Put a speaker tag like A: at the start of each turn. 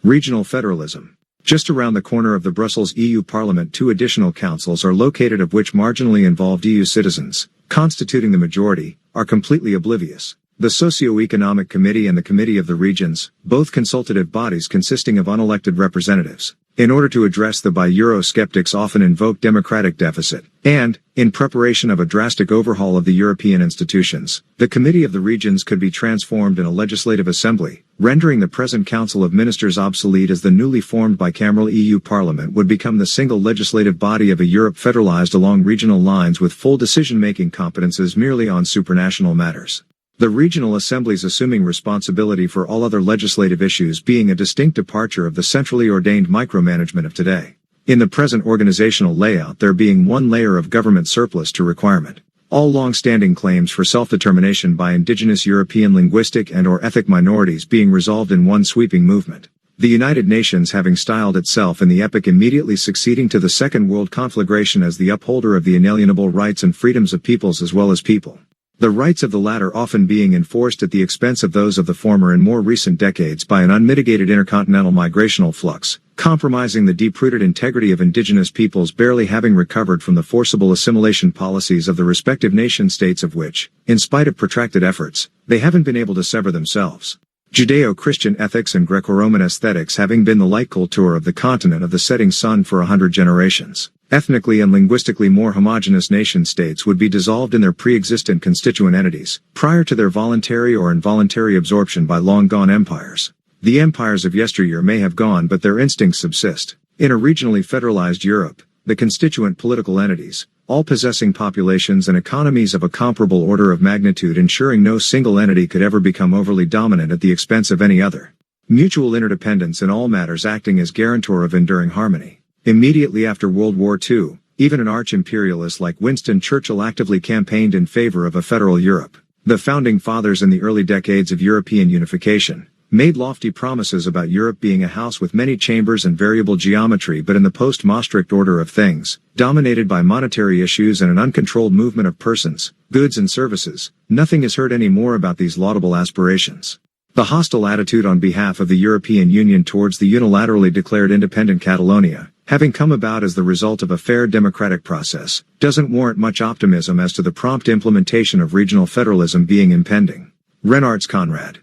A: Regional federalism. Just around the corner of the Brussels EU Parliament, 2 additional councils are located, of which marginally involved EU citizens, constituting the majority, are completely oblivious. The Socio-Economic Committee and the Committee of the Regions, both consultative bodies consisting of unelected representatives, in order to address the by Eurosceptics often invoked democratic deficit, and, in preparation of a drastic overhaul of the European institutions, the Committee of the Regions could be transformed in a legislative assembly, rendering the present Council of Ministers obsolete, as the newly formed bicameral EU Parliament would become the single legislative body of a Europe federalized along regional lines with full decision-making competences merely on supranational matters. The regional assemblies assuming responsibility for all other legislative issues, being a distinct departure of the centrally ordained micromanagement of today. In the present organizational layout, there being one layer of government surplus to requirement, all long-standing claims for self-determination by indigenous European linguistic and/or ethnic minorities being resolved in one sweeping movement. The United Nations having styled itself in the epoch immediately succeeding to the Second World Conflagration as the upholder of the inalienable rights and freedoms of peoples as well as people. The rights of the latter often being enforced at the expense of those of the former in more recent decades by an unmitigated intercontinental migrational flux, compromising the deep-rooted integrity of indigenous peoples barely having recovered from the forcible assimilation policies of the respective nation-states of which, in spite of protracted efforts, they haven't been able to sever themselves. Judeo-Christian ethics and Greco-Roman aesthetics having been the light culture of the continent of the setting sun for 100 generations. Ethnically and linguistically more homogeneous nation-states would be dissolved in their pre-existent constituent entities, prior to their voluntary or involuntary absorption by long-gone empires. The empires of yesteryear may have gone, but their instincts subsist. In a regionally federalized Europe, the constituent political entities, all possessing populations and economies of a comparable order of magnitude, ensuring no single entity could ever become overly dominant at the expense of any other. Mutual interdependence in all matters acting as guarantor of enduring harmony. Immediately after World War II, even an arch-imperialist like Winston Churchill actively campaigned in favor of a federal Europe. The founding fathers in the early decades of European unification made lofty promises about Europe being a house with many chambers and variable geometry, but in the post-Maastricht order of things, dominated by monetary issues and an uncontrolled movement of persons, goods and services, nothing is heard any more about these laudable aspirations. The hostile attitude on behalf of the European Union towards the unilaterally declared independent Catalonia, having come about as the result of a fair democratic process, doesn't warrant much optimism as to the prompt implementation of regional federalism being impending. Renards Conrad.